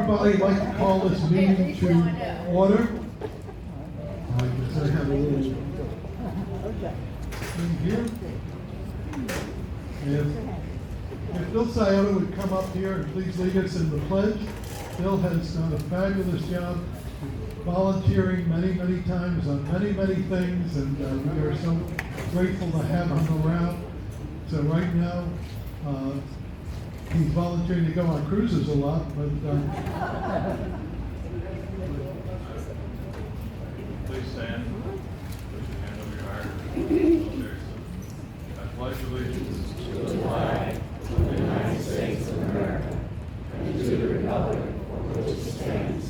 everybody like to call this meeting to order? I guess I have a little thing here. If Bill Scioto would come up here and please lead us in the pledge. Bill has done a fabulous job volunteering many times on many things, and we are so grateful to have him around. So right now, he's volunteering to go on cruises a lot, but please stand. Put your hand over your heart. I pledge allegiance to the flag of the United States of America and to the republic for which it stands,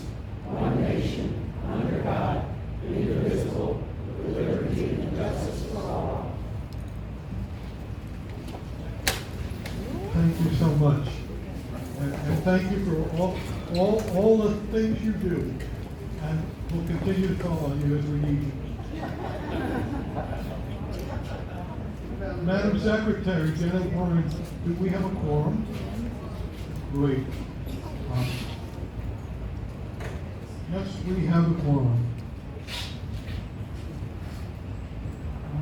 one nation, under God, indivisible, with liberty and justice for all. thank you so much. And thank you for all the things you do. And we'll continue to call on you as we need you. Madam Secretary, Janet Warren, do we have a quorum? Great. Yes, we have a quorum.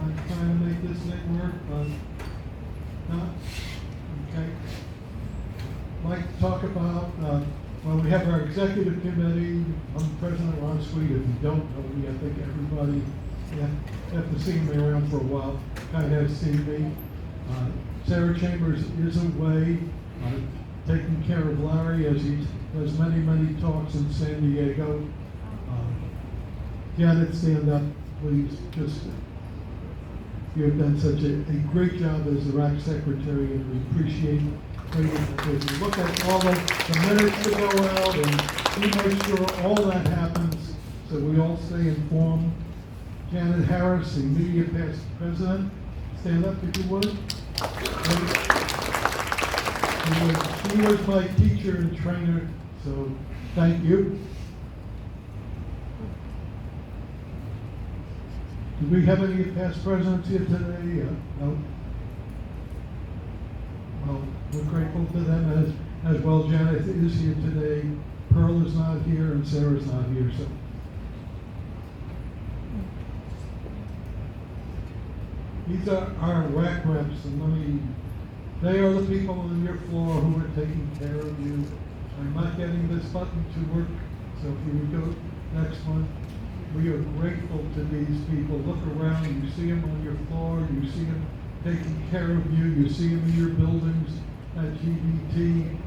I'm trying to make this thing work, but not. Okay. I'd like to talk about, well, we have our executive committee. I'm President Ron Sweet. If you don't know me, I think everybody, after seeing me around for a while, kind of has seen me. Sarah Chambers is away, taking care of Larry as he does many talks in San Diego. Janet, stand up, please. Just, you have done such a great job as the RAC secretary, and we appreciate it. We look at all the minutes that go out, and we make sure all that happens so we all stay informed. Janet Harris, the immediate past president, stand up if you would. She was my teacher and trainer, so thank you. Do we have any past presidents here today? No. Well, we're grateful to them as well. Janet is here today. Pearl is not here, and Sarah's not here. So, these are our RAC reps, and they are the people on your floor who are taking care of you. I'm not getting this button to work, so if you would go next one. We are grateful to these people. Look around, you see them on your floor, you see them taking care of you, you see them in your buildings at GBT.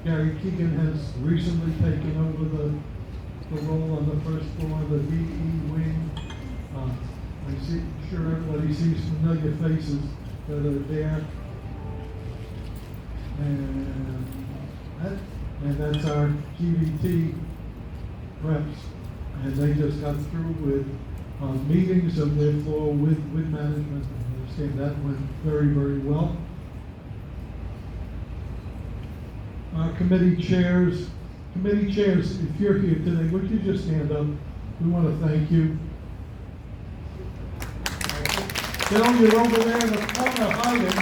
Gary Keegan has recently taken over the role on the first floor of the VE wing. I'm sure everybody sees familiar faces that are there. And that's our GBT reps. And they just got through with meetings of their floor with management. I understand that went very well. Our committee chairs, if you're here today, would you just stand up? We want to thank you. Bill, you're over there in the corner hiding.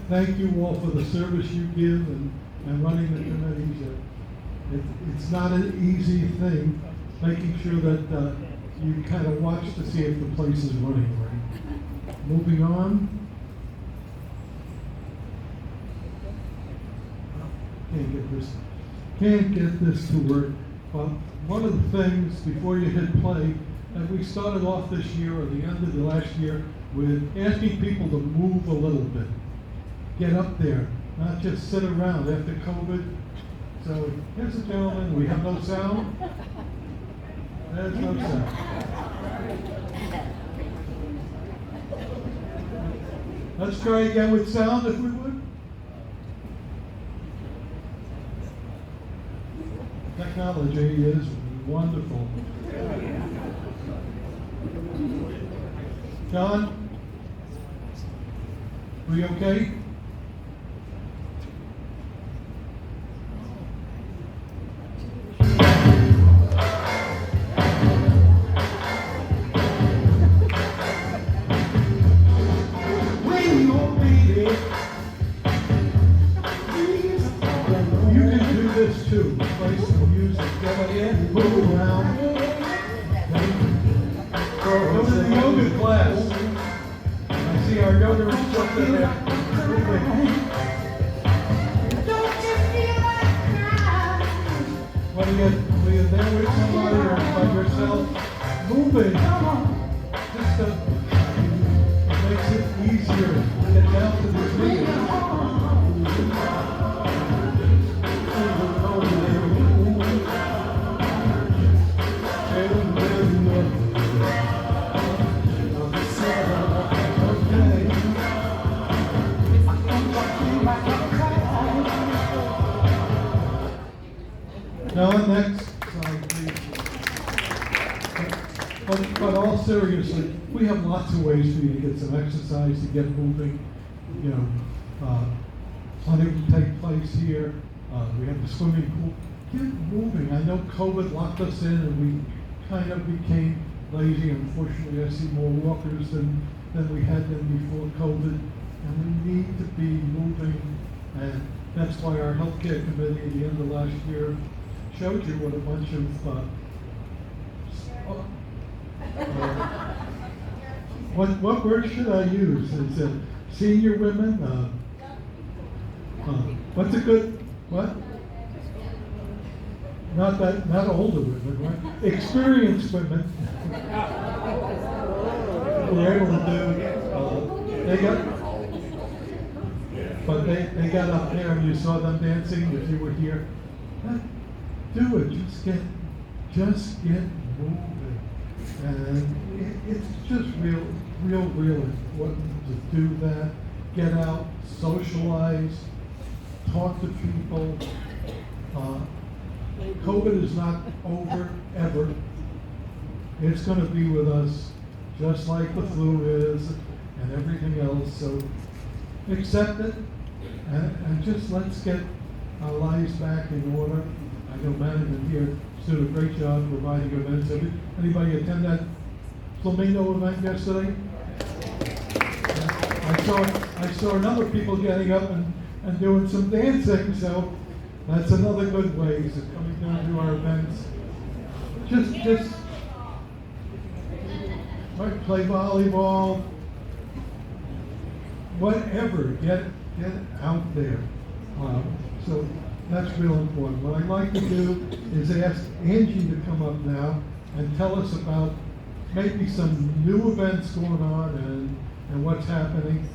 Thank you all for the service you give and running the committees. It's not an easy thing, making sure that you kind of watch to see if the place is running right. Moving on. Can't get this to work. But one of the things before you hit play, and we started off this year or the end of the last year with asking people to move a little bit. Get up there, not just sit around after COVID. So here's a gentleman, we have no sound. There's no sound. Let's try again with sound if we would. Technology is wonderful. John, are you okay? Nancy, our younger instructor there. When you're there with somebody or by yourself, moving, just makes it easier to get down to the feet. Now, next slide, please. But all seriously, we have lots of ways for you to get some exercise, to get moving. You know, plenty will take place here. We have the swimming pool. Get moving. I know COVID locked us in and we kind of became lazy. Unfortunately, I see more walkers than we had them before COVID. And we need to be moving. And that's why our healthcare committee at the end of last year showed you what a bunch of what word should I use? Is it senior women? What's a good what? Not older women, right? Experienced women. We're able to do. They got up there and you saw them dancing. If you were here. Do it. Just get moving, and it's just real important to do that. Get out, socialize, talk to people. COVID is not over ever. It's going to be with us, just like the flu is, and everything else. So accept it, and just let's get our lives back in order. I know management here is doing a great job providing events. Anybody attend that Flamingo event yesterday? I saw another people getting up and doing some dancing, so that's another good way. So coming down to our events, just right, play volleyball, whatever. Get out there. So that's real important. What I'd like to do is ask Angie to come up now and tell us about maybe some new events going on and what's happening.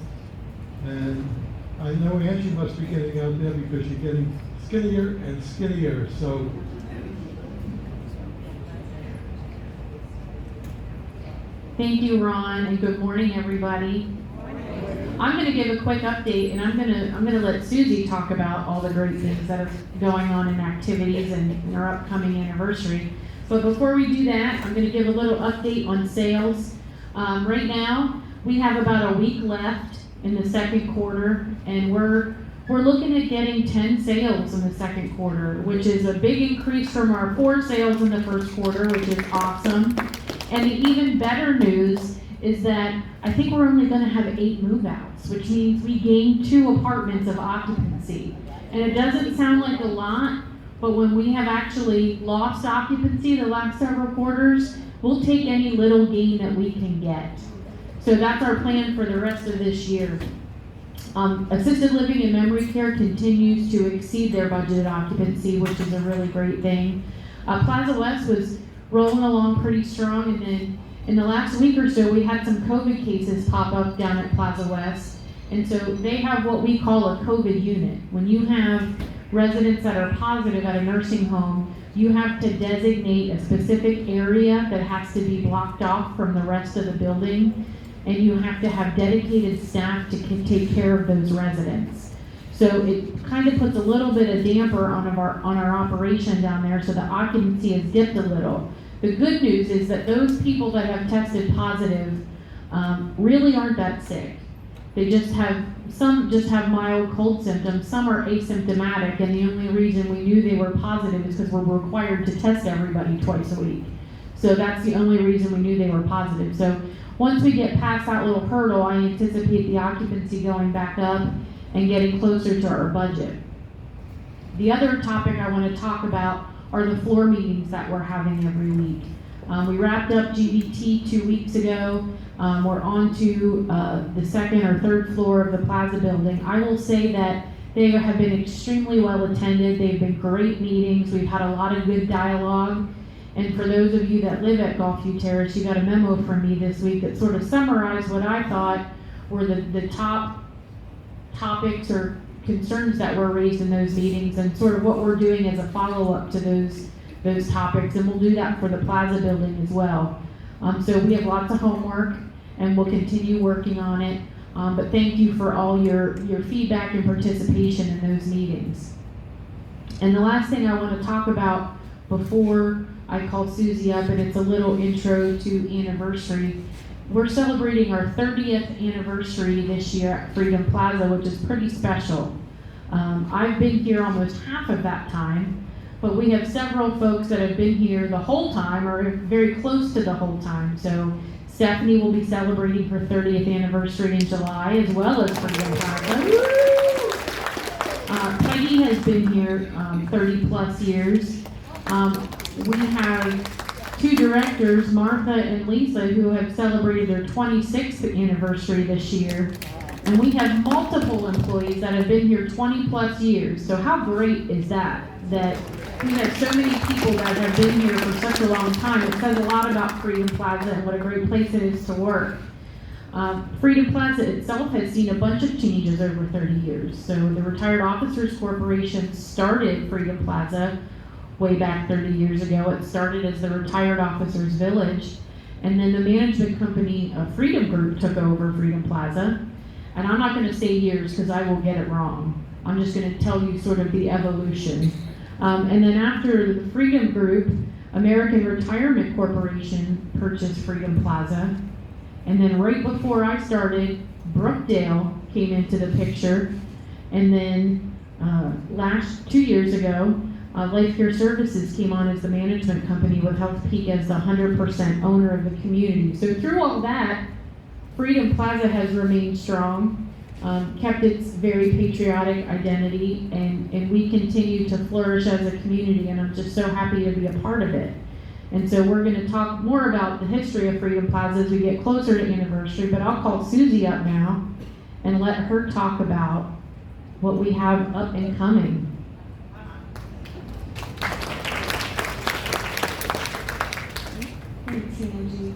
And I know Angie must be getting out there because you're getting skinnier and skinnier. So thank you, Ron, and good morning, everybody. I'm going to give a quick update, and I'm going to let Susie talk about all the great things that are going on in activities and our upcoming anniversary. But before we do that, I'm going to give a little update on sales. Right now, we have about a week left in the second quarter, and we're looking at getting 10 sales in the second quarter, which is a big increase from our 4 sales in the first quarter, which is awesome. And the even better news is that I think we're only going to have 8 move-outs, which means we gained 2 apartments of occupancy. And it doesn't sound like a lot, but when we have actually lost occupancy the last several quarters, we'll take any little gain that we can get. So that's our plan for the rest of this year. Assisted living and memory care continues to exceed their budgeted occupancy, which is a really great thing. Plaza West was rolling along pretty strong, and then in the last week or so, we had some COVID cases pop up down at Plaza West. And so they have what we call a COVID unit. When you have residents that are positive at a nursing home, you have to designate a specific area that has to be blocked off from the rest of the building. And you have to have dedicated staff to take care of those residents. So it kind of puts a little bit of damper on our operation down there, so the occupancy has dipped a little. The good news is that those people that have tested positive really aren't that sick. Some just have mild cold symptoms, some are asymptomatic, and the only reason we knew they were positive is because we're required to test everybody twice a week. So that's the only reason we knew they were positive. So once we get past that little hurdle, I anticipate the occupancy going back up and getting closer to our budget. The other topic I want to talk about are the floor meetings that we're having every week. We wrapped up GVT 2 weeks ago. We're on to the second or third floor of the Plaza building. I will say that they have been extremely well attended. They've been great meetings. We've had a lot of good dialogue. And for those of you that live at Gulfview Terrace, you got a memo from me this week that sort of summarized what I thought were the top topics or concerns that were raised in those meetings, and sort of what we're doing as a follow-up to those topics. And we'll do that for the Plaza building as well. So we have lots of homework, and we'll continue working on it. But thank you for all your feedback and participation in those meetings. And the last thing I want to talk about before I call Susie up, and it's a little intro to anniversary. We're celebrating our 30th anniversary this year at Freedom Plaza, which is pretty special. I've been here almost half of that time, but we have several folks that have been here the whole time or very close to the whole time. So Stephanie will be celebrating her 30th anniversary in July, as well as Freedom Plaza. Peggy has been here 30 plus years. We have two directors, Martha and Lisa, who have celebrated their 26th anniversary this year. And we have multiple employees that have been here 20 plus years. So how great is that? That we have so many people that have been here for such a long time. It says a lot about Freedom Plaza and what a great place it is to work. Freedom Plaza itself has seen a bunch of changes over 30 years. So the Retired Officers Corporation started Freedom Plaza way back 30 years ago. It started as the Retired Officers Village, and then the management company Freedom Group took over Freedom Plaza. And I'm not going to say years because I will get it wrong. I'm just going to tell you sort of the evolution. And then after the Freedom Group, American Retirement Corporation purchased Freedom Plaza. And then right before I started, Brookdale came into the picture. And then 2 years ago, Life Care Services came on as the management company with Healthpeak as the 100% owner of the community. So through all that, Freedom Plaza has remained strong, kept its very patriotic identity, and we continue to flourish as a community, and I'm just so happy to be a part of it. And so we're going to talk more about the history of Freedom Plaza as we get closer to anniversary, but I'll call Susie up now and let her talk about what we have up and coming. Thanks, Angie.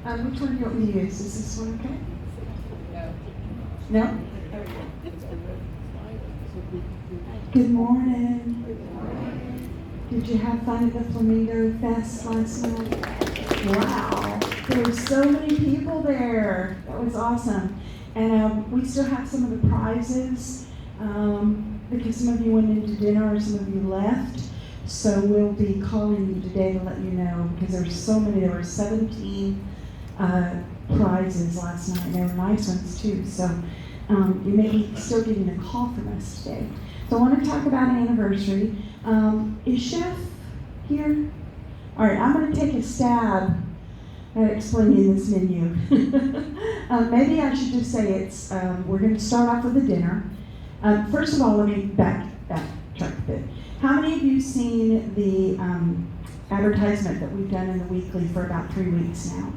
Which one do you want me to use? Is this one okay? No? Good morning. Did you have fun at the Flamingo Fest last night? Wow. There were so many people there. That was awesome. And we still have some of the prizes because some of you went into dinner or some of you left. So we'll be calling you today to let you know because there's so many. There were 17 prizes last night. They were nice ones too. So you may be still getting a call from us today. So I want to talk about an anniversary. Is Chef here? All right, I'm going to take a stab at explaining this menu. Maybe I should just say it's. We're going to start off with a dinner. First of all, let me backtrack a bit. How many of you seen the advertisement that we've done in the weekly for about 3 weeks now?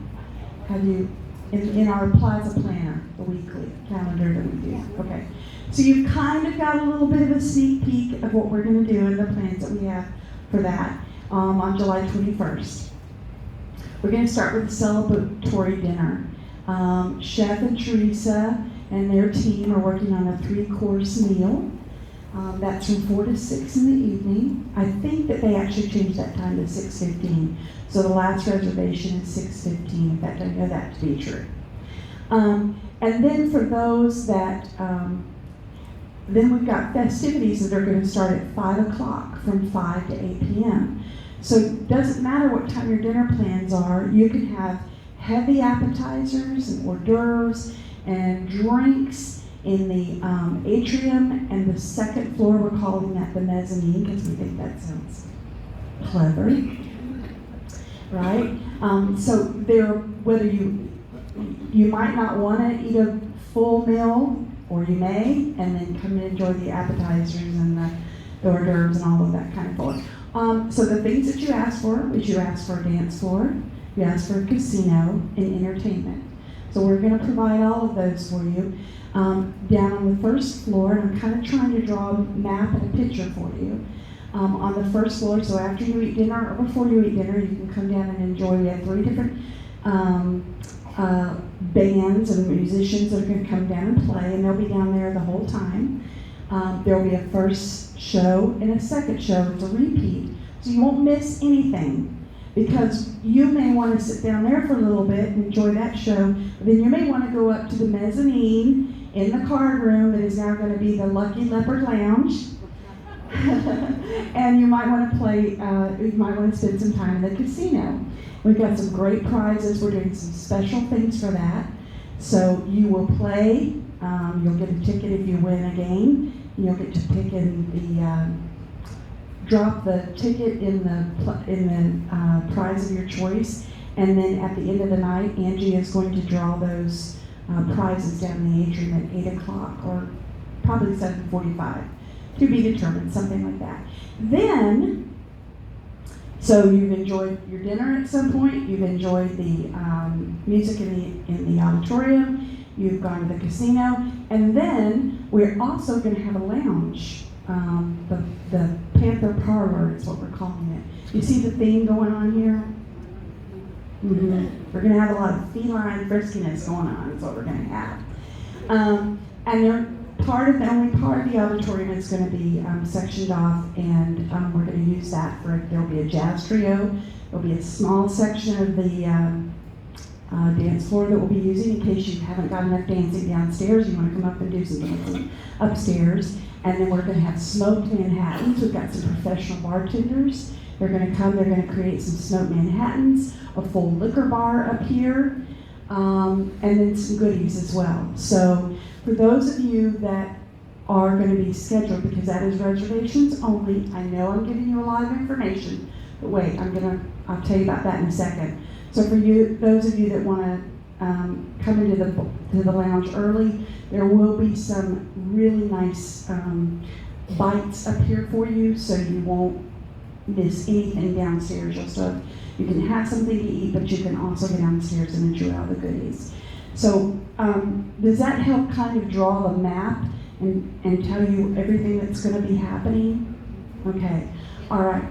Have you, in our Plaza Planner, the weekly calendar that we do? Okay. So you've kind of got a little bit of a sneak peek of what we're going to do and the plans that we have for that on July 21st. We're going to start with a celebratory dinner. Chef and Teresa and their team are working on a 3-course meal. That's from 4 to 6 in the evening. I think that they actually changed that time to 6:15. So the last reservation is 6:15. In fact, I know that to be true. And then for those that, then we've got festivities that are going to start at 5 o'clock from 5 to 8 p.m. So it doesn't matter what time your dinner plans are. You can have heavy appetizers and hors d'oeuvres and drinks in the atrium and the second floor. We're calling that the mezzanine because we think that sounds clever, right? So there, whether you might not want to eat a full meal, or you may, and then come and enjoy the appetizers and the hors d'oeuvres and all of that kind of fun. So the things that you ask for is you ask for a dance floor, you ask for a casino, and entertainment. So So we're going to provide all of those for you. Down on the first floor, and I'm kind of trying to draw a map and a picture for you. On the first floor, so after you eat dinner or before you eat dinner, you can come down and enjoy. We have 3 different bands and musicians that are going to come down and play, and they'll be down there the whole time. There'll be a first show and a second show. It's a repeat, so you won't miss anything. Because you may want to sit down there for a little bit and enjoy that show, but then you may want to go up to the mezzanine in the card room that is now going to be the Lucky Leopard Lounge. And you might want to play, you might want to spend some time in the casino. We've got some great prizes. We're doing some special things for that. So you will play, you'll get a ticket if you win a game. You'll get to pick in the, drop the ticket in the prize of your choice, and then at the end of the night, Angie is going to draw those prizes down in the atrium at 8 o'clock, or probably 7:45, to be determined, something like that. Then, so you've enjoyed your dinner at some point, you've enjoyed the music in the auditorium, you've gone to the casino, and then we're also going to have a lounge. The Panther Parlor is what we're calling it. You see the theme going on here? Mm-hmm. We're going to have a lot of feline friskiness going on, is what we're going to have. And they're only part of the auditorium is going to be sectioned off, and we're going to use that for, there'll be a jazz trio, there'll be a small section of the dance floor that we'll be using in case you haven't got enough dancing downstairs, you want to come up and do some dancing upstairs. And then we're going to have smoked Manhattans. We've got some professional bartenders. They're going to come, they're going to create some smoked Manhattans, a full liquor bar up here, and then some goodies as well. So for those of you that are going to be scheduled, because that is reservations only, I know I'm giving you a lot of information, but wait, I'll tell you about that in a second. So for you, those of you that want to come into the lounge early, there will be some really nice bites up here for you, so you won't miss anything downstairs. You can have something to eat, but you can also go downstairs and enjoy all the goodies. So does that help kind of draw the map and tell you everything that's going to be happening? Okay, all right.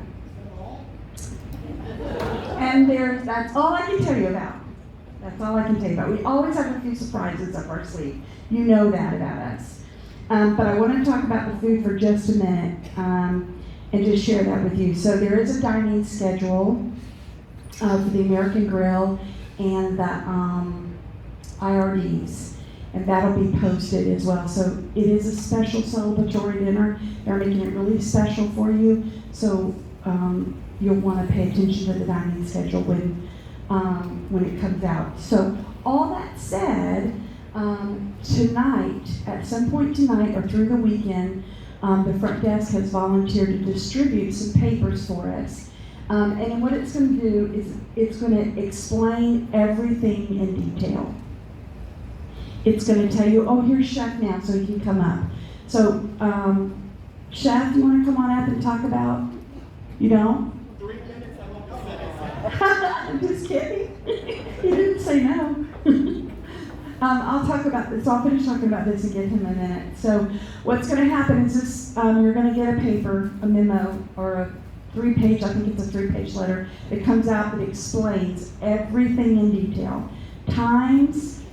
And that's all I can tell you about. That's all I can tell you about. We always have a few surprises up our sleeve. You know that about us. But I want to talk about the food for just a minute and just share that with you. So there is a dining schedule for the American Grill and the IRDs, and that'll be posted as well. So it is a special celebratory dinner. They're making it really special for you. So you'll want to pay attention to the dining schedule when it comes out. So all that said, tonight, at some point tonight or through the weekend, the front desk has volunteered to distribute some papers for us. And what it's going to do is it's going to explain everything in detail. It's going to tell you, oh, here's Chef now, so he can come up. So, Chef, you want to come on up and talk about, you know? 3 minutes, I won't say. I'm just kidding. He didn't say no. I'll talk about this. I'll finish talking about this and give him a minute. So what's going to happen is this, you're going to get a paper, a memo, or a 3-page, I think it's a 3-page letter, that comes out that explains everything in detail. Times,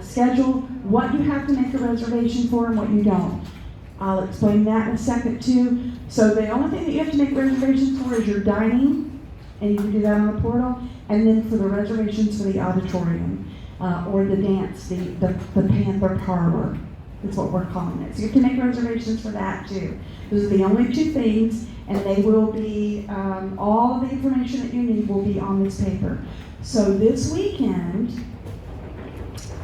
schedule, what you have to make a reservation for and what you don't. I'll explain that in a second too. So the only thing that you have to make reservations for is your dining, and you can do that on the portal, and then for the reservations for the auditorium, or the dance, the Panther Parlor is what we're calling it. So you have to make reservations for that too. Those are the only 2 things, and they will be, all of the information that you need will be on this paper. So this weekend,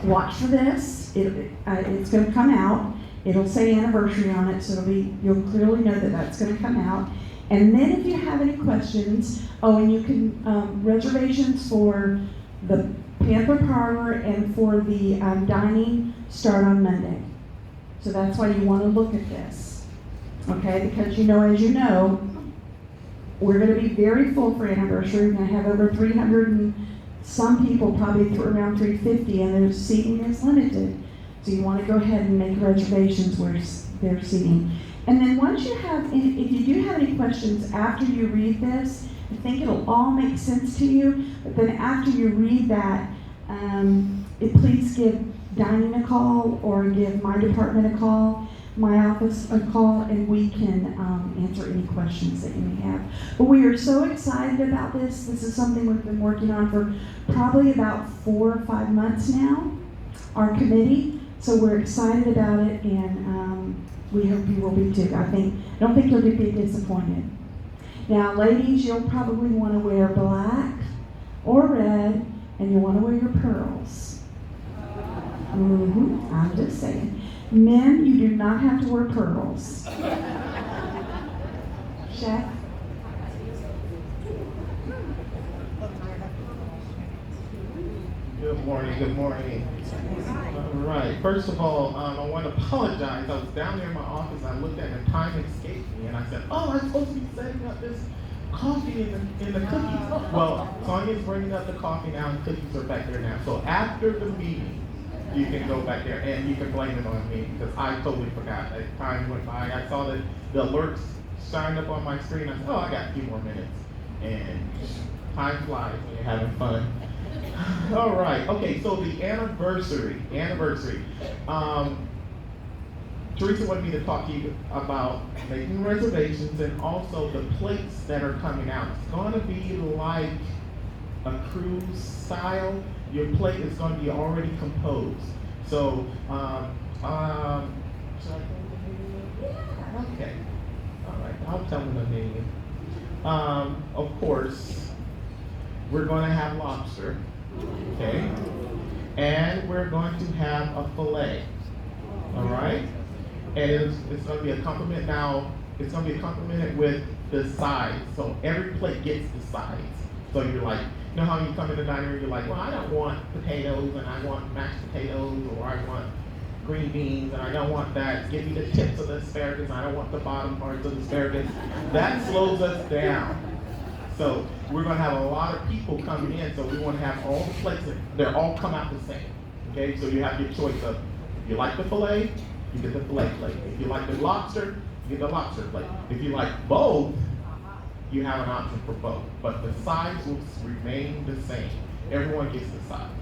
watch for this. It's going to come out. It'll say anniversary on it, so you'll clearly know that that's going to come out. And then if you have any questions, and you can, reservations for the Panther Parlor and for the dining start on Monday. So that's why you want to look at this, okay? Because as you know, we're going to be very full for anniversary. We're going to have over 300 some people probably around 350, and their seating is limited. So you want to go ahead and make reservations where there's seating. And then once you have, if you do have any questions after you read this, I think it'll all make sense to you. But then after you read that, please give Dining a call or give my department a call, my office a call, and we can answer any questions that you may have. But we are so excited about this. This is something we've been working on for probably about 4 or 5 months now, our committee. So we're excited about it, and we hope you will be too. I don't think you'll be disappointed. Now, ladies, you'll probably want to wear black or red, and you'll want to wear your pearls. I'm just saying. Men, you do not have to wear pearls. Chef? Good morning, good morning. All right, first of all, I want to apologize. I was down there in my office, I looked at the time escaped me, and I said, oh, I'm supposed to be setting up this coffee in the cookies. Well, Sonia's bringing up the coffee now, and cookies are back there now. So after the meeting, you can go back there, and you can blame it on me, because I totally forgot. As time went by, I saw that the alerts signed up on my screen. I said, oh, I got a few more minutes. And time flies when you're having fun. All right, okay, so the anniversary. Teresa wanted me to talk to you about making reservations and also the plates that are coming out. It's gonna be like a cruise style. Your plate is gonna be already composed. So, should I go with the Yeah, okay. All right, I'll tell them the menu. Of course, we're gonna have lobster. Okay, and we're going to have a fillet. All right, and it's going to be a compliment. Now it's going to be accompanied with the sides. So every plate gets the sides. So you're like, you know how you come in the dining room, you're like, well, I don't want potatoes, and I want mashed potatoes, or I want green beans, and I don't want that. Give me the tips of the asparagus. I don't want the bottom parts of the asparagus. That slows us down. So we're going to have a lot of people coming in, so we want to have all the plates, they're all come out the same. Okay, so you have your choice of, if you like the fillet, you get the fillet plate. If you like the lobster, you get the lobster plate. If you like both, you have an option for both. But the sides will remain the same. Everyone gets the sides.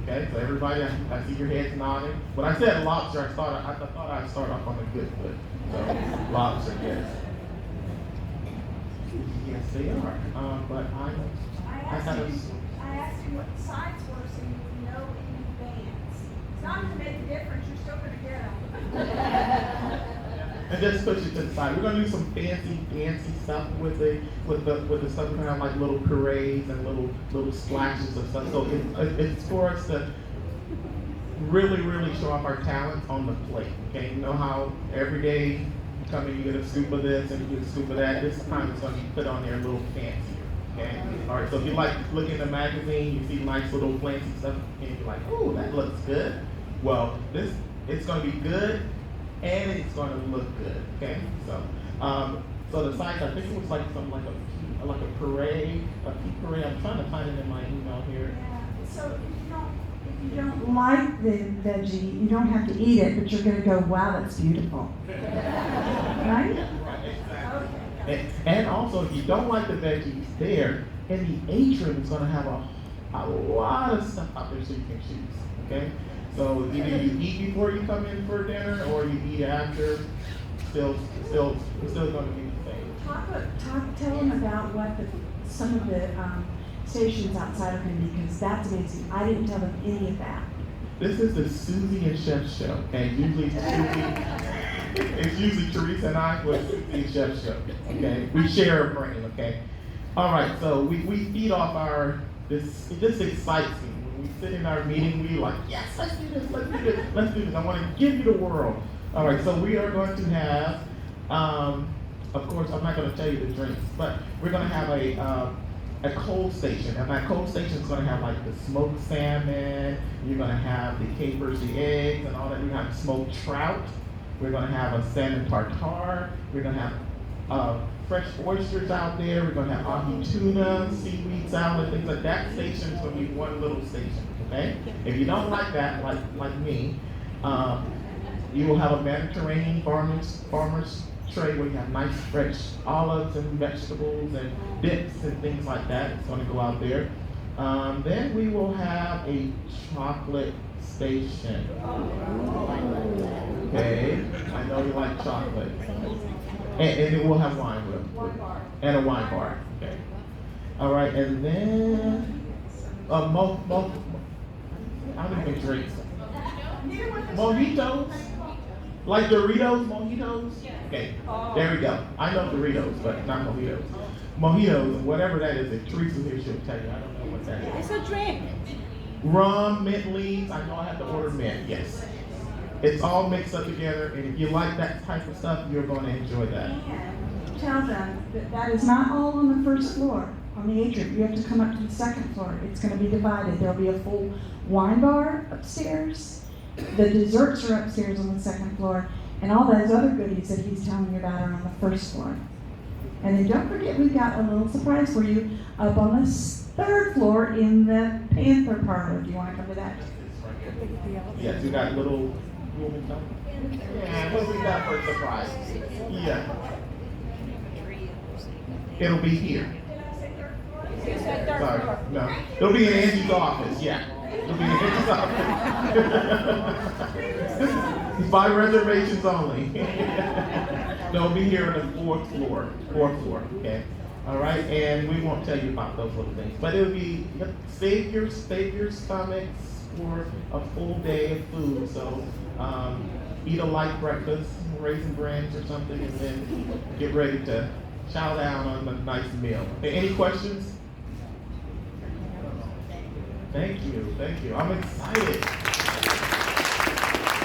Okay, so everybody, I see your heads nodding. When I said lobster, I thought I'd start off on a good foot. So lobster, yes. Yes, they are. But I asked you what the sides were so you would know in advance. It's not going to make a difference. You're still going to get them. And just push it to the side. We're gonna do some fancy stuff with the stuff. We're gonna have like little parades and little splashes of stuff. So it's for us to really show off our talent on the plate. Okay, you know how every day you come in, you get a scoop of this and you get a scoop of that. This time it's gonna be put on there a little fancier. Okay. All right. So if you like looking in the magazine, you see nice little fancy stuff, and you're like, oh, that looks good. Well, it's gonna be good. And it's going to look good, okay? So the size, I think it was like something like a parade, a pea parade. I'm trying to find it in my email here. Yeah. So if you don't like the veggie, you don't have to eat it, but you're going to go, wow, that's beautiful. Right? Right, exactly. And also, if you don't like the veggies there, in the atrium is going to have a lot of stuff out there so you can choose, okay? So either you eat before you come in for dinner, or you eat after. Still going to be the same. Tell them about what some of the stations outside are going to be, because that's amazing. I didn't tell them any of that. This is the Susie and Chef show, okay? Usually it's usually Teresa and I with Susie and Chef show, okay? We share a brain, okay? All right, so we feed off this excites me. We sit in our meeting, we like, yes, let's do this. I want to give you the world. All right, so we are going to have, of course, I'm not going to tell you the drinks, but we're going to have a cold station. And that cold station is going to have like the smoked salmon, you're going to have the capers, the eggs, and all that. We're going to have smoked trout. We're going to have a salmon tartare. We're going to have fresh oysters out there. We're gonna have ahi tuna, seaweed salad, things like that. Station's gonna be one little station, okay? If you don't like that, like me, you will have a Mediterranean farmer's tray where you have nice fresh olives and vegetables and dips and things like that. It's gonna go out there. Then we will have a chocolate station. Okay, I know you like chocolate. And then we'll have wine and a wine bar. Okay. All right, and then I don't even drink mojitos. Like Doritos, mojitos? Okay, there we go. I know Doritos, but not mojitos. Mojitos, whatever that is, if Teresa here, she'll tell you. I don't know what that is. It's a drink. Rum, mint leaves, I know I have to order mint, yes. It's all mixed up together, and if you like that type of stuff, you're going to enjoy that. And tell them that that is not all on the first floor, on the atrium. You have to come up to the second floor. It's going to be divided. There'll be a full wine bar upstairs. The desserts are upstairs on the second floor, and all those other goodies that he's telling you about are on the first floor. And then don't forget, we've got a little surprise for you up on the third floor in the Panther Parlor. Do you want to come to that? Yes, we got little. Yeah, what we got for a surprise? Yeah. It'll be here. Sorry, no. It'll be in Angie's office, yeah. It'll be in Angie's office. It's by reservations only. They'll be here on the fourth floor, okay? All right, and we won't tell you about those little things, but it'll be, save your stomachs for a full day of food, so eat a light breakfast, Raisin Brands or something, and then get ready to chow down on a nice meal. Okay, any questions? Thank you. I'm excited.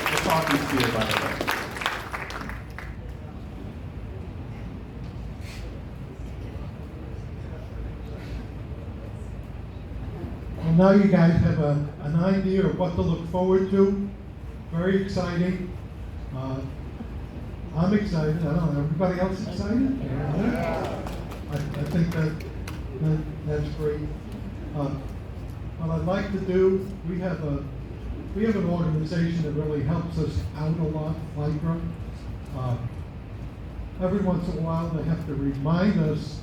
The coffee's here, by the way. Well, now you guys have an idea of what to look forward to. Very exciting. I'm excited. I don't know. Everybody else excited? Yeah. I think that's great. What I'd like to do, we have an organization that really helps us out a lot, FLYCRA. Every once in a while, they have to remind us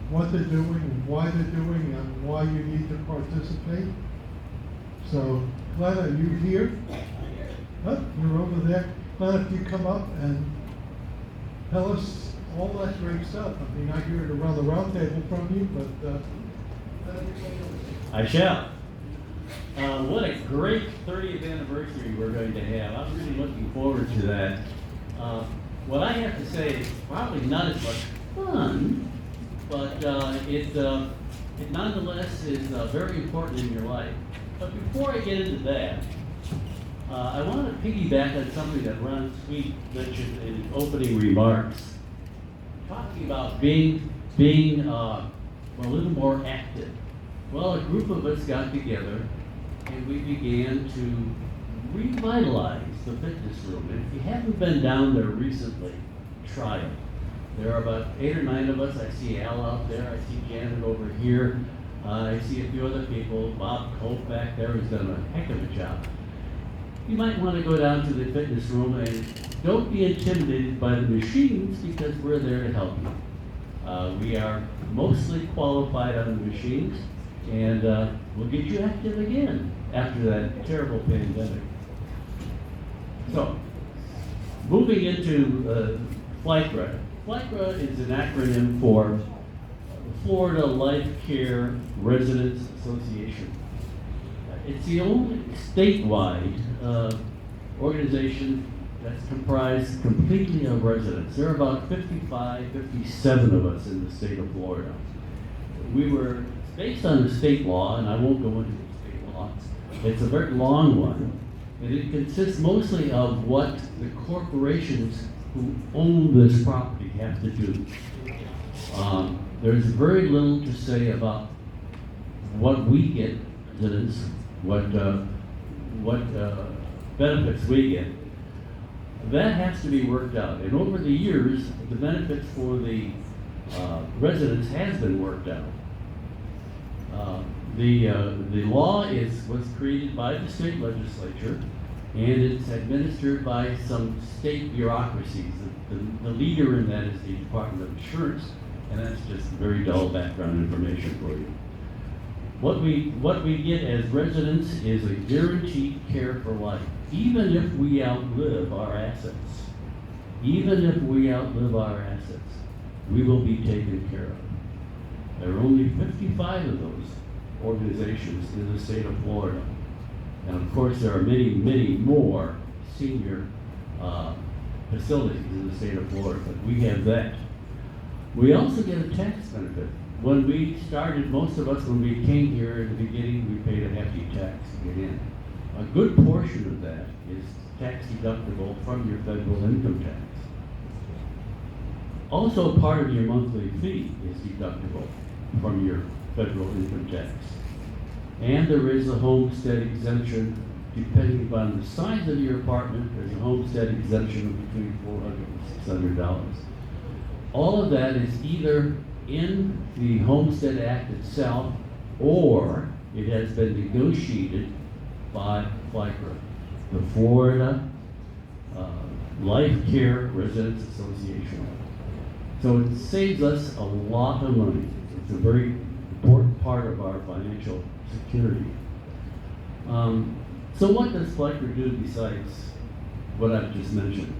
what they're doing and why they're doing and why you need to participate. So, Glenn, are you here? Oh, you're over there. Glenn, if you come up and tell us all that great stuff. I mean, I hear it around the round table from you, but I shall. What a great 30th anniversary we're going to have. I'm really looking forward to that. What I have to say is probably not as much fun, but it nonetheless is very important in your life. But before I get into that, I want to piggyback on something that Ron Sweet mentioned in his opening remarks, talking about being a little more active. Well, a group of us got together and we began to revitalize the fitness room. And if you haven't been down there recently, try it. There are about 8 or 9 of us. I see Al out there. I see Janet over here. I see a few other people. Bob Cope back there has done a heck of a job. You might want to go down to the fitness room and don't be intimidated by the machines because we're there to help you. We are mostly qualified on the machines, and we'll get you active again after that terrible pandemic. So, moving into FLYCRA. FLYCRA is an acronym for Florida Life Care Residents Association. It's the only statewide organization that's comprised completely of residents. There are about 55, 57 of us in the state of Florida. We were based on the state law, and I won't go into the state law. It's a very long one, and it consists mostly of what the corporations who own this property have to do. There's very little to say about what we get, residents, what benefits we get. That has to be worked out. And over the years, the benefits for the residents has been worked out. The law was created by the state legislature, and it's administered by some state bureaucracies. The leader in that is the Department of Insurance, and that's just very dull background information for you. What we get as residents is a guaranteed care for life, even if we outlive our assets. Even if we outlive our assets, we will be taken care of. There are only 55 of those organizations in the state of Florida. And of course, there are many, many more senior facilities in the state of Florida, but we have that. We also get a tax benefit. When we started, most of us, when we came here in the beginning, we paid a hefty tax to get in. A good portion of that is tax deductible from your federal income tax. Also, part of your monthly fee is deductible from your federal income tax. And there is a homestead exemption, depending upon the size of your apartment, there's a homestead exemption of between $400 and $600. All of that is either in the Homestead Act itself, or it has been negotiated by FLICRA, the Florida Life Care Residents Association. So it saves us a lot of money. It's a very important part of our financial security. So what does FLICRA do besides what I've just mentioned?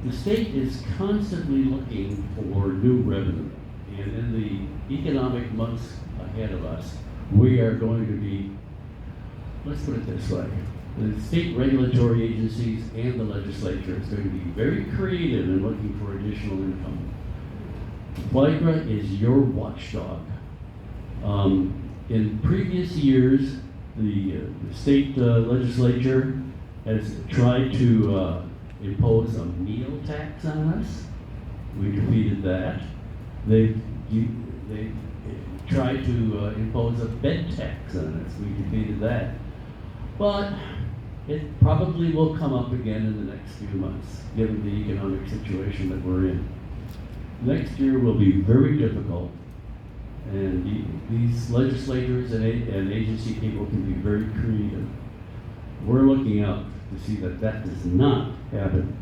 The state is constantly looking for new revenue, and in the economic months ahead of us, we are going to be, let's put it this way, the state regulatory agencies and the legislature is going to be very creative in looking for additional income. FLICRA is your watchdog. In previous years, the state legislature has tried to impose a meal tax on us. We defeated that. They tried to impose a bed tax on us. We defeated that. But it probably will come up again in the next few months, given the economic situation that we're in. Next year will be very difficult, and these legislators and agency people can be very creative. We're looking out to see that that does not happen.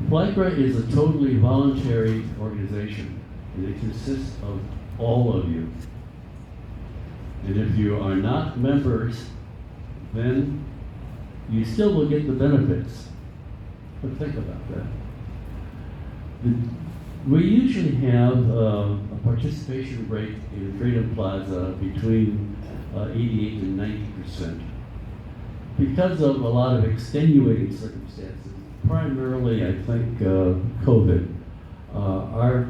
FLICRA is a totally voluntary organization, and it consists of all of you. And if you are not members, then you still will get the benefits. But think about that. We usually have a participation rate in Freedom Plaza between 88 and 90%. Because of a lot of extenuating circumstances, primarily I think COVID, our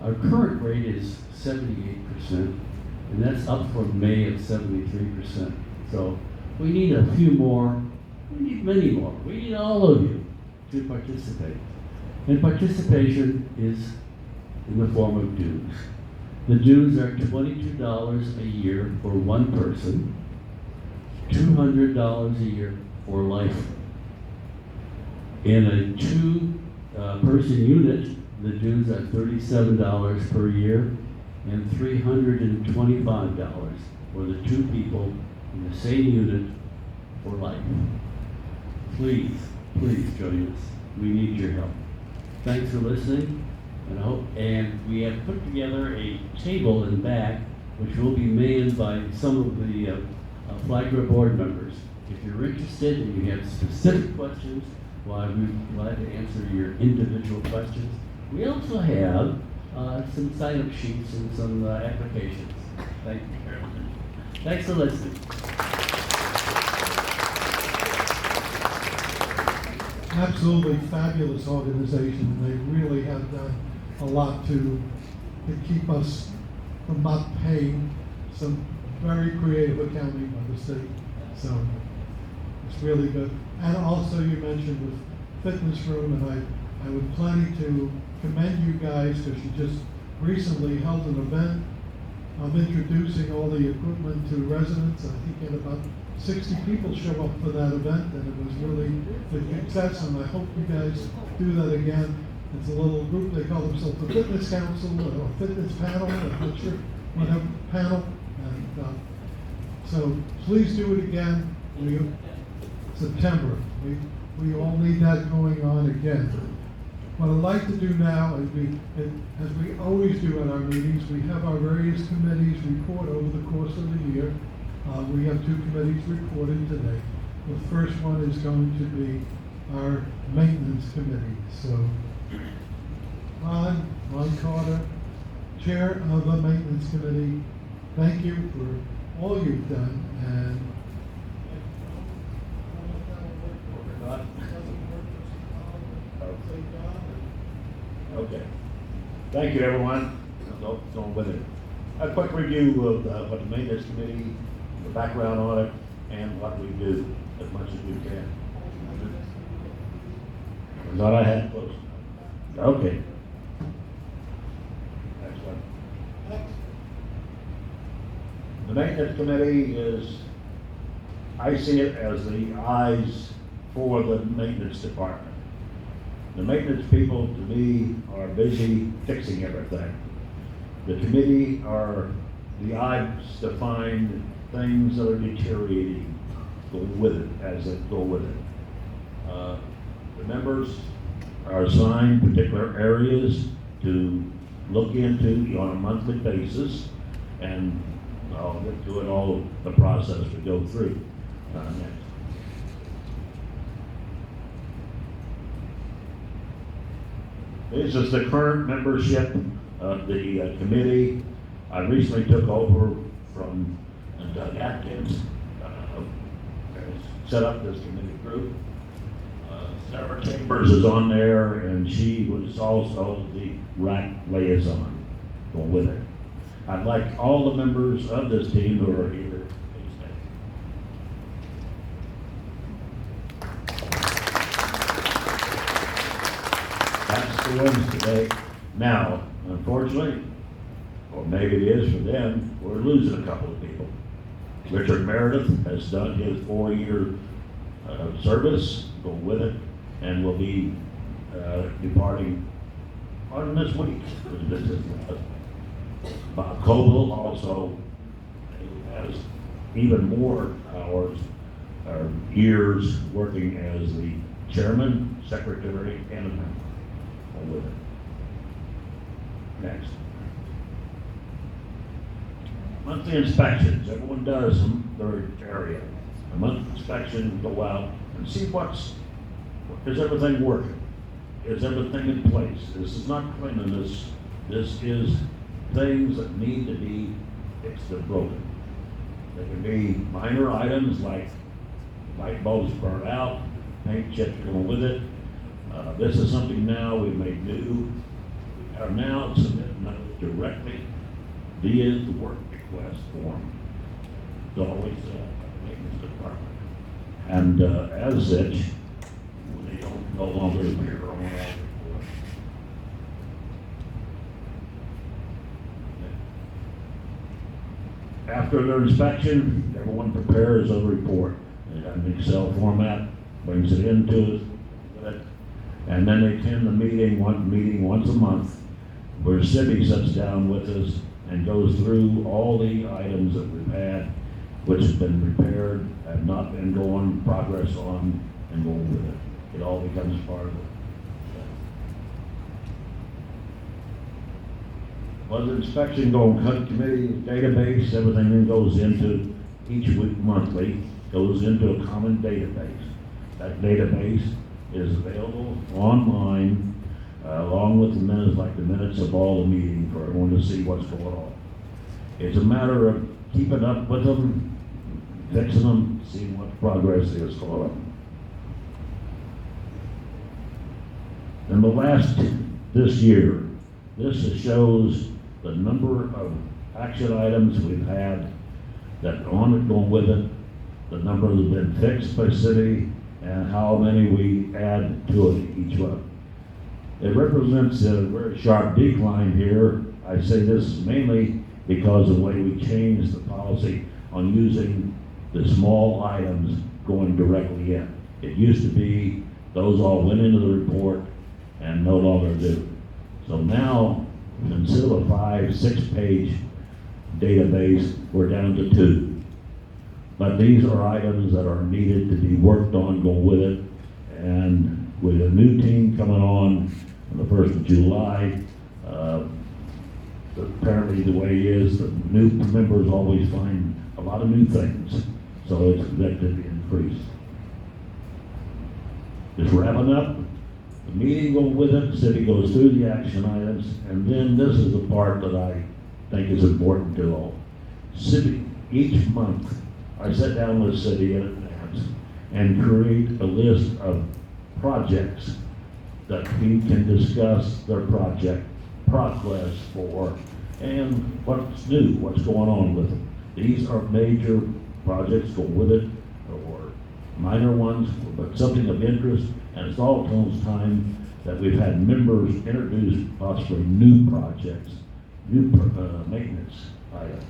current rate is 78%, and that's up from May of 73%. So we need a few more, we need many more, we need all of you to participate. And participation is in the form of dues. The dues are $22 a year for one person, $200 a year for life. In a two-person unit, the dues are $37 per year and $325 for the two people in the same unit for life. Please, please join us. We need your help. Thanks for listening, and we have put together a table in the back which will be manned by some of the FLICRA board members. If you're interested and you have specific questions, well, I'd be glad to answer your individual questions. We also have some sign-up sheets and some applications. Thank you, Carolyn. Thanks for listening. Absolutely fabulous organization. They really have done a lot to keep us from not paying. Some very creative accounting by the state. So it's really good. And also you mentioned the fitness room, and I would plenty to commend you guys because you just recently held an event of introducing all the equipment to residents. I think you had about 60 people show up for that event, and it was really a success, and I hope you guys do that again. It's a little group, they call themselves the Fitness Council, or Fitness Panel, I'm not sure, whatever, panel, and so please do it again. September, we all need that going on again. What I'd like to do now is as we always do at our meetings, we have our various committees report over the course of the year. We have 2 committees reporting today. The first one is going to be our maintenance committee. So, Ron Carter, Chair of the Maintenance Committee, thank you for all you've done. And Okay. Thank you, everyone. Going with it. A quick review of what the maintenance committee, the background on it, and what we do as much as we can. I thought I had close. Okay. Next one. The maintenance committee is, I see it as the eyes for the maintenance department. The maintenance people, to me, are busy fixing everything. The committee are the eyes to find things that are deteriorating, go with it, as they go with it. The members are assigned particular areas to look into on a monthly basis, and I'll get to it all, the process we go through next. This is the current membership of the committee. I recently took over from Doug Atkins, set up this committee group. Sarah Chambers is on there, and she was also the RAC liaison, going with it. I'd like all the members of this team who are here, please stand. That's the ones today. Now, unfortunately, or maybe it is for them, we're losing a couple of people. Richard Meredith has done his 4-year service, go with it, and will be departing on this week. Bob Coble also has even more hours or years working as the chairman, secretary, and a member. Go with it. Next. Monthly inspections, everyone does in their area. A monthly inspection, go out and see is everything working? Is everything in place? This is not cleanliness, this is things that need to be fixed and broken. There can be minor items like light bulbs burnt out, paint chips going with it. This is something now we may do. We are now submitting those directly via the work request form. It's always maintenance department. And as such, they don't no longer appear on our report. After their inspection, everyone prepares a report in an Excel format, brings it into it, and then they attend the meeting once a month, where Sibby sits down with us and goes through all the items that we've had, which have been repaired, have not been going progress on, and go with it. It all becomes part of it. Well, the inspection going cut committee database, everything that goes into each week monthly goes into a common database. That database is available online along with the minutes, like the minutes of all the meetings, for everyone to see what's going on. It's a matter of keeping up with them, fixing them, seeing what progress is going on. And the last, this year, this shows the number of action items we've had that are on it, going with it, the number that have been fixed by city, and how many we add to it each one. It represents a very sharp decline here. I say this mainly because of the way we changed the policy on using the small items going directly in. It used to be, those all went into the report and no longer do. So now, instead of a 5-6 page database, we're down to 2. But these are items that are needed to be worked on, go with it. And with a new team coming on the 1st of July, apparently the way it is, the new members always find a lot of new things. So it's expected to increase. Just wrapping up, the meeting goes with it, the city goes through the action items, and then this is the part that I think is important to all. City, each month, I sit down with the city in advance and create a list of projects that we can discuss their project progress for and what's new, what's going on with them. These are major projects, go with it, or minor ones, but something of interest, and it's all time that we've had members introduce possibly new projects, new maintenance items.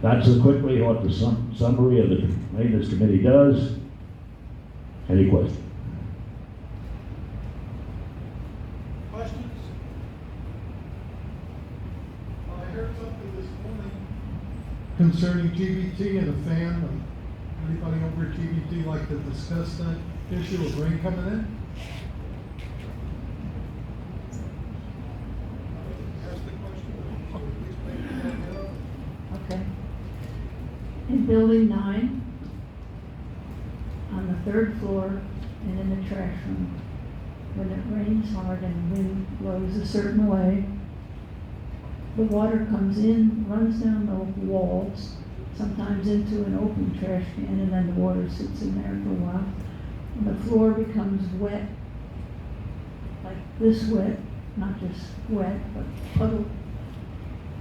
That's quickly what the summary of the maintenance committee does. Any questions? Questions? I heard something this morning concerning GBT and a fan. Anybody over at GBT like to discuss that issue of rain coming in? Ask the question. Okay. In building 9, on the 3rd floor and in the trash room, when it rains hard and wind blows a certain way, the water comes in, runs down the walls, sometimes into an open trash can, and then the water sits in there for a while. And the floor becomes wet, like this wet, not just wet, but puddle.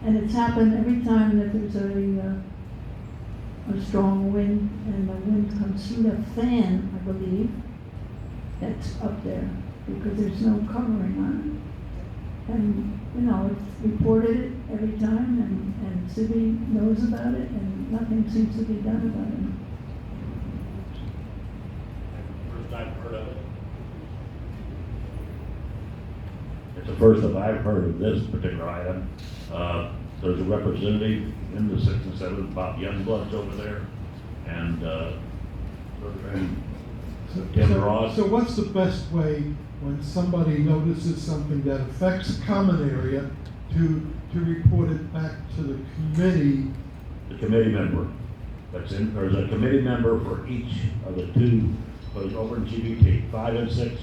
And it's happened every time that there's a strong wind, and the wind comes through the fan, I believe, that's up there, because there's no covering on it. And, you know, it's reported it every time, and city knows about it, and nothing seems to be done about it. First I've heard of it. It's the first that I've heard of this particular item. There's a representative in the 6th and 7th, Bob Youngblood's over there, and Tim Ross. So what's the best way when somebody notices something that affects a common area to report it back to the committee? The committee member. There's a committee member for each of the 2, but it's over in GBT, 5 and 6,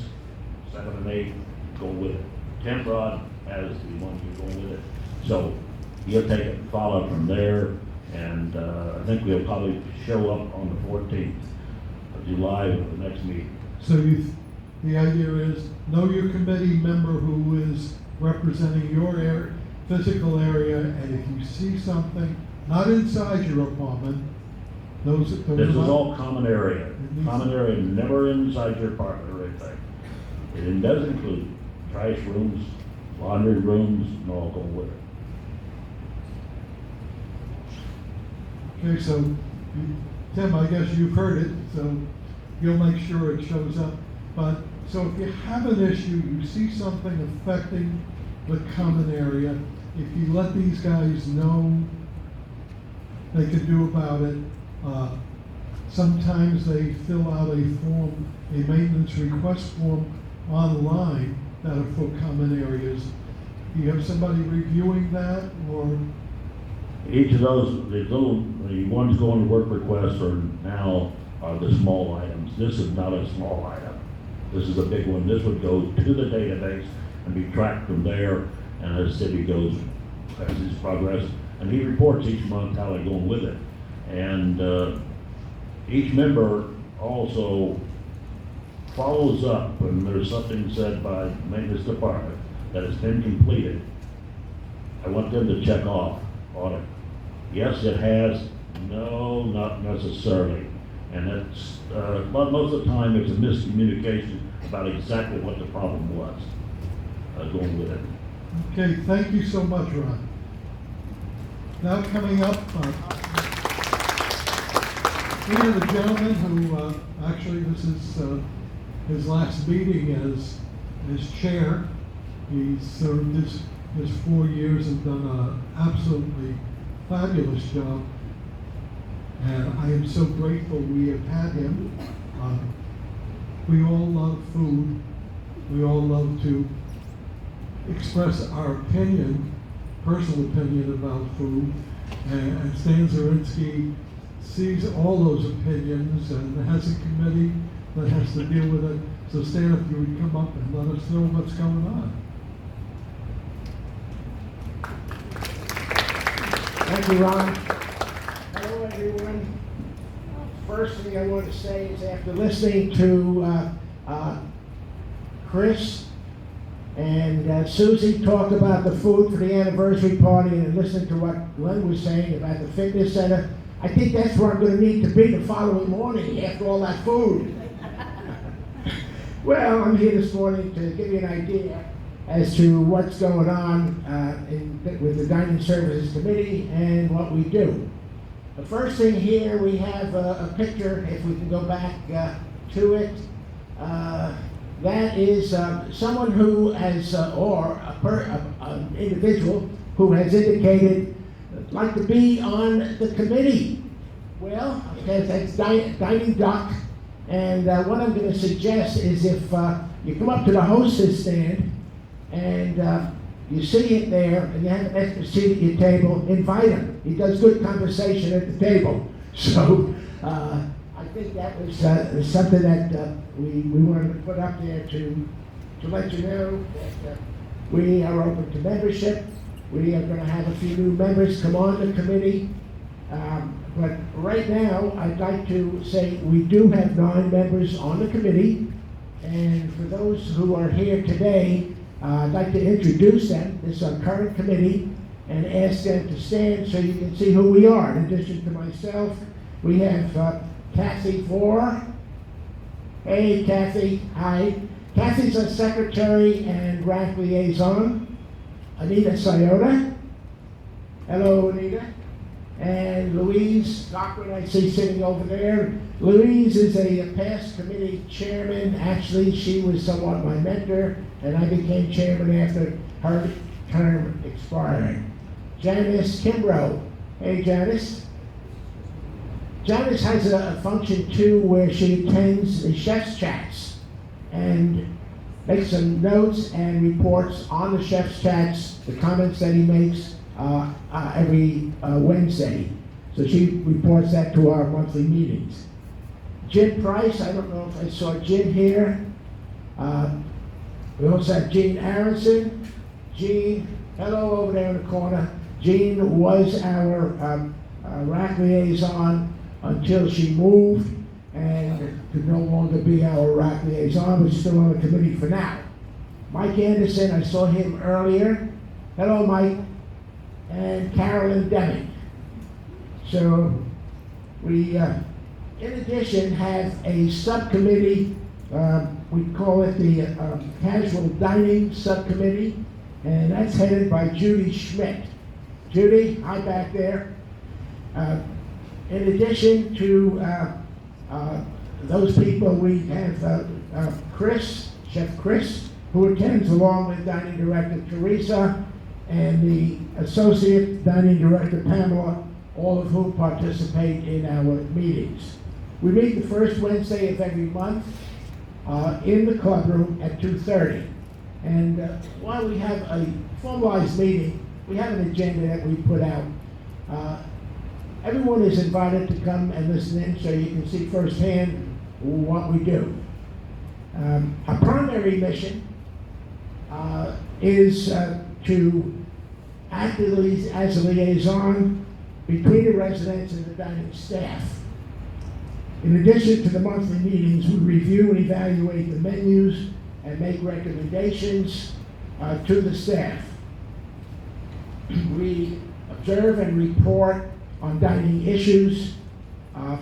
7 and 8, go with it. Tim Rod has the one who's going with it. So he'll take it and follow from there, and I think we'll probably show up on the 14th of July for the next meeting. So the idea is, know your committee member who is representing your physical area, and if you see something, not inside your apartment, those This is all common area. Common area, never inside your apartment or anything. It does include trash rooms, laundry rooms, and all go with it. Okay, so, Tim, I guess you've heard it, so you'll make sure it shows up. But, so if you have an issue, you see something affecting the common area, if you let these guys know, they can do about it. Sometimes they fill out a form, a maintenance request form online that are for common areas. Do you have somebody reviewing that, or? Each of those, the ones going to work requests are now the small items. This is not a small item. This is a big one. This would go to the database and be tracked from there, and as the city goes, as its progress, and he reports each month how they're going with it. And each member also follows up when there's something said by the maintenance department that has been completed. I want them to check off on it. Yes, it has. No, not necessarily. And it's, but most of the time it's a miscommunication about exactly what the problem was going with it. Okay, thank you so much, Ron. Now coming up, We have a gentleman who, actually, this is his last meeting as chair. He's served his 4 years and done an absolutely fabulous job. And I am so grateful we have had him. We all love food. We all love to express our opinion, personal opinion about food. And Stan Zarinsky sees all those opinions and has a committee that has to deal with it. So Stan, if you would come up and let us know what's going on. Thank you, Ron. Hello, everyone. First thing I want to say is after listening to Chris and Susie talk about the food for the anniversary party and listening to what Glenn was saying about the fitness center, I think that's where I'm going to need to be the following morning after all that food. Well, I'm here this morning to give you an idea as to what's going on with the Dining Services Committee and what we do. The first thing here, we have a picture, if we can go back to it. That is someone who has, or an individual who has indicated like to be on the committee. Well, that's Dining Duck, and what I'm going to suggest is if you come up to the hostess stand and you see it there and you have an extra seat at your table, invite him. He does good conversation at the table. So I think that was something that we wanted to put up there to let you know that we are open to membership. We are going to have a few new members come on the committee. But right now, I'd like to say we do have 9 members on the committee. And for those who are here today, I'd like to introduce them. This is our current committee, and ask them to stand so you can see who we are. In addition to myself, we have Kathy Vore. Hey, Kathy. Hi. Kathy's our secretary and RAC liaison. Anita Sayota. Hello, Anita. And Louise Cochran, I see sitting over there. Louise is a past committee chairman. Actually, she was somewhat my mentor, and I became chairman after her term expired. Janice Kimbrough. Hey, Janice. Janice has a function too where she attends the chef's chats and makes some notes and reports on the chef's chats, the comments that he makes every Wednesday. So she reports that to our monthly meetings. Jim Price, I don't know if I saw Jim here. We also have Jean Aronson. Jean, hello over there in the corner. Jean was our RAC liaison until she moved and could no longer be our RAC liaison, but still on the committee for now. Mike Anderson, I saw him earlier. Hello, Mike. And Carolyn Deming. So we, in addition, have a subcommittee. We call it the Casual Dining Subcommittee, and that's headed by Judy Schmidt. Judy, hi back there. In addition to those people, we have Chris, Chef Chris, who attends along with Dining Director Teresa and the Associate Dining Director Pamela, all of whom participate in our meetings. We meet the first Wednesday of every month in the clubroom at 2:30. And while we have a formalized meeting, we have an agenda that we put out. Everyone is invited to come and listen in so you can see firsthand what we do. Our primary mission is to act as a liaison between the residents and the dining staff. In addition to the monthly meetings, we review and evaluate the menus and make recommendations to the staff. We observe and report on dining issues.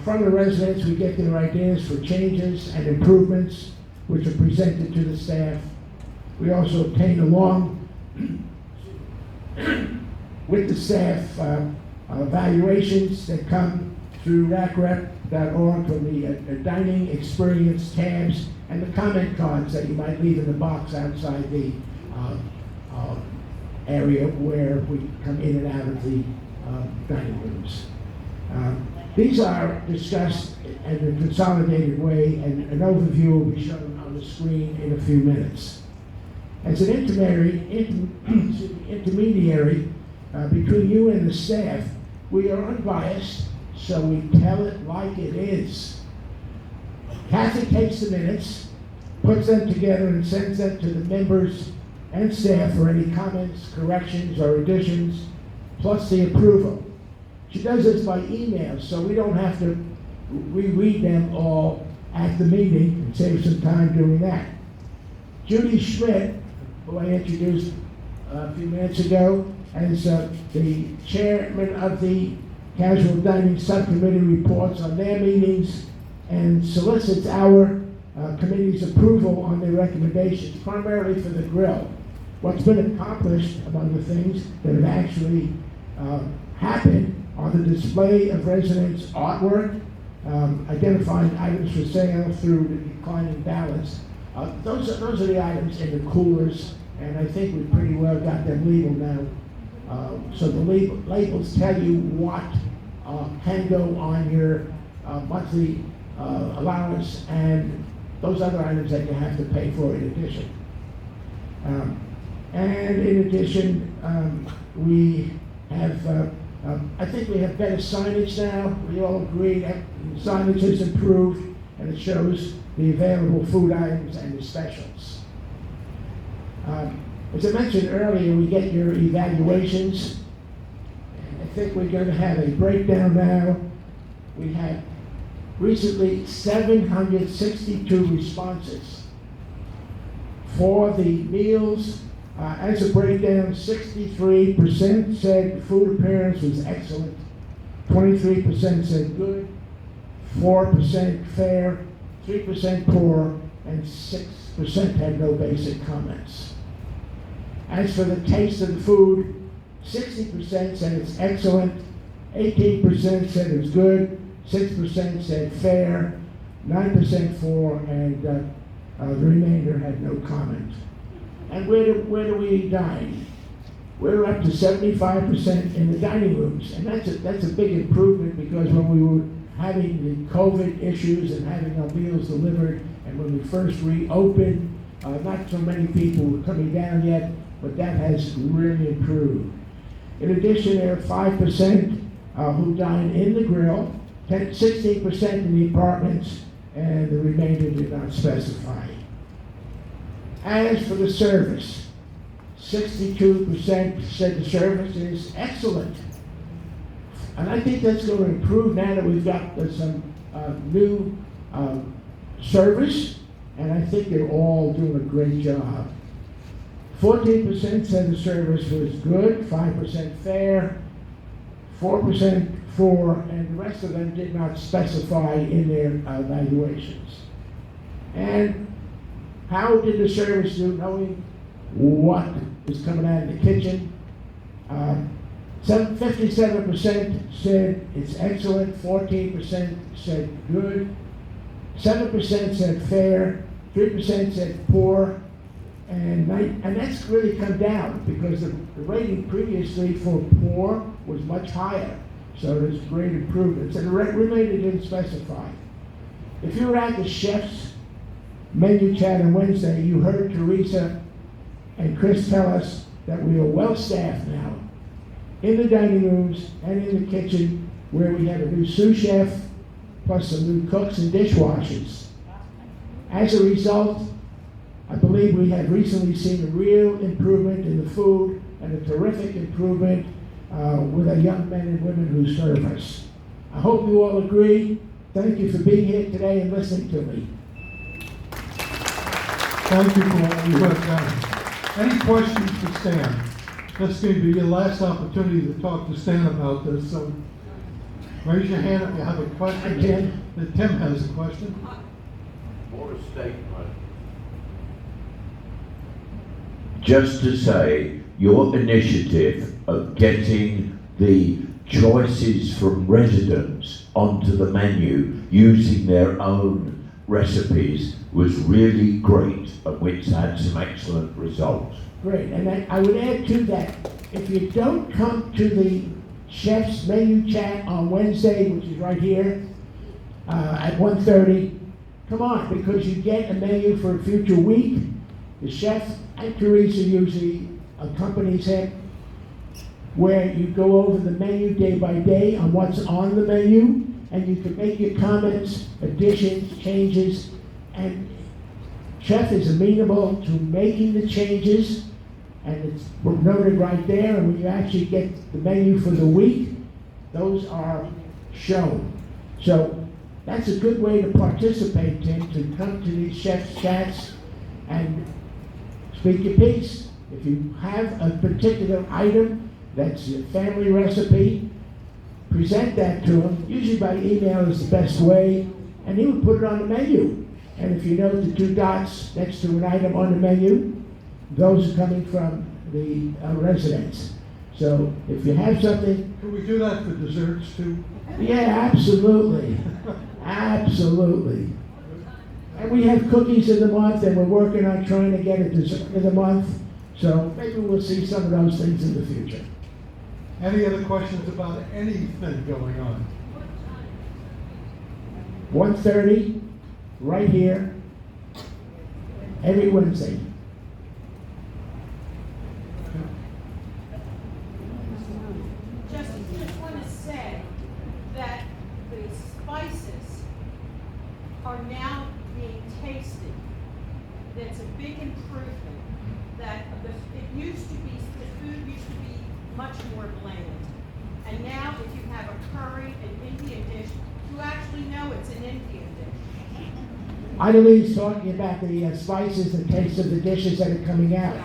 From the residents, we get their ideas for changes and improvements, which are presented to the staff. We also obtain along with the staff evaluations that come through rackrep.org from the dining experience tabs and the comment cards that you might leave in the box outside the area where we come in and out of the dining rooms. These are discussed in a consolidated way, and an overview will be shown on the screen in a few minutes. As an intermediary between you and the staff, we are unbiased, so we tell it like it is. Kathy takes the minutes, puts them together, and sends them to the members and staff for any comments, corrections, or additions, plus the approval. She does this by email, so we don't have to reread them all at the meeting and save some time doing that. Judy Schmidt, who I introduced a few minutes ago, as the chairman of the Casual Dining Subcommittee, reports on their meetings and solicits our committee's approval on their recommendations, primarily for the grill. What's been accomplished among the things that have actually happened are the display of residents' artwork, identifying items for sale through the declining balance. Those are the items in the coolers, and I think we pretty well got them labeled now. So the labels tell you what can go on your monthly allowance, and those other items that you have to pay for in addition. And in addition, we have, I think we have better signage now. We all agree that signage has improved, and it shows the available food items and the specials. As I mentioned earlier, we get your evaluations. I think we're going to have a breakdown now. We had recently 762 responses. For the meals, as a breakdown, 63% said food appearance was excellent, 23% said good, 4% fair, 3% poor, and 6% had no basic comments. As for the taste of the food, 60% said it's excellent, 18% said it's good, 6% said fair, 9% for, and the remainder had no comment. And where do we dine? We're up to 75% in the dining rooms, and that's a big improvement, because when we were having the COVID issues and having our meals delivered, and when we first reopened, not so many people were coming down yet, but that has really improved. In addition, there are 5% who dine in the grill, 16% in the apartments, and the remainder did not specify. As for the service, 62% said the service is excellent. And I think that's going to improve now that we've got some new service, and I think they're all doing a great job. 14% said the service was good, 5% fair, 4% for, and the rest of them did not specify in their evaluations. And how did the service do, knowing what is coming out of the kitchen? 57% said it's excellent, 14% said good, 7% said fair, 3% said poor, and that's really come down, because the rating previously for poor was much higher. So there's great improvements, and the remainder didn't specify. If you were at the chef's menu chat on Wednesday, you heard Teresa and Chris tell us that we are well staffed now in the dining rooms and in the kitchen, where we have a new sous chef, plus some new cooks and dishwashers. As a result, I believe we have recently seen a real improvement in the food, and a terrific improvement with our young men and women who serve us. I hope you all agree. Thank you for being here today and listening to me. Thank you for what you have done. Any questions for Stan? This is going to be your last opportunity to talk to Stan about this, so raise your hand if you have a question. Tim. Tim has a question. Board statement. Just to say, your initiative of getting the choices from residents onto the menu using their own recipes was really great, and which had some excellent results. Great, and I would add to that, if you don't come to the chef's menu chat on Wednesday, which is right here, at 1:30, come on, because you get a menu for a future week. The chef and Teresa usually accompanies him, where you go over the menu day by day on what's on the menu, and you can make your comments, additions, changes, and chef is amenable to making the changes, and it's noted right there, and when you actually get the menu for the week, those are shown. So that's a good way to participate, Tim, to come to these chef's chats and speak your piece. If you have a particular item that's a family recipe, present that to him. Usually by email is the best way, and he would put it on the menu. And if you note the 2 dots next to an item on the menu, those are coming from the residents. So if you have something, Can we do that for desserts too? yeah, absolutely, absolutely. And we have cookies of the month, and we're working on trying to get a dessert of the month. So maybe we'll see some of those things in the future. Any other questions about anything going on? 1:30, right here, every Wednesday. Just want to say that the spices are now being tasted. That's a big improvement. That it used to be, the food used to be much more bland. And now if you have a curry, an Indian dish, you actually know it's an Indian dish. Idalene's talking about the spices, the taste of the dishes that are coming out.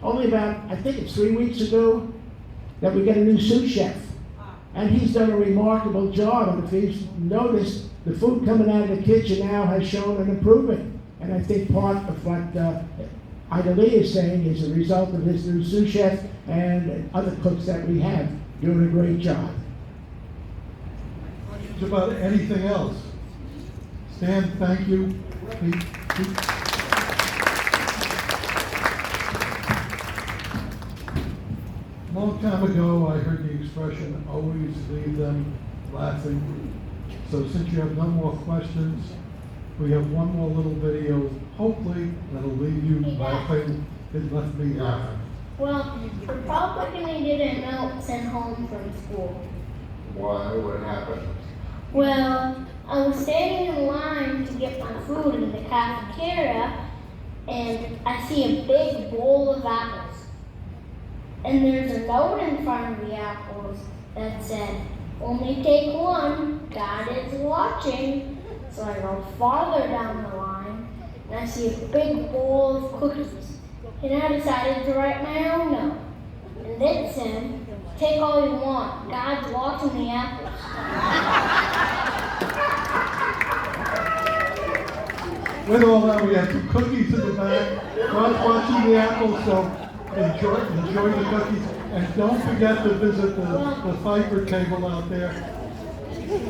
Only about, I think it's 3 weeks ago, that we got a new sous chef. And he's done a remarkable job. And if he's noticed, the food coming out of the kitchen now has shown an improvement. And I think part of what Idalene is saying is a result of his new sous chef and other cooks that we have doing a great job. Questions about anything else? Stan, thank you. Pete? A long time ago, I heard the expression, always leave them laughing. So since you have no more questions, we have one more little video, hopefully, that'll leave you laughing. It left me laughing. Well, Republican didn't know sent home from school. Why? What happened? Well, I was standing in line to get my food in the cafeteria, and I see a big bowl of apples. And there's a note in front of the apples that said, "Only take one, God is watching." So I go farther down the line, and I see a big bowl of cookies. And I decided to write my own note. And it said, "Take all you want, God's watching the apples." With all that, we have some cookies in the back. God's watching the apples, so enjoy the cookies. And don't forget to visit the Pfeiffer table out there.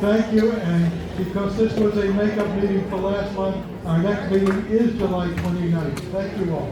Thank you, and because this was a makeup meeting for last month, our next meeting is July 29th. Thank you all.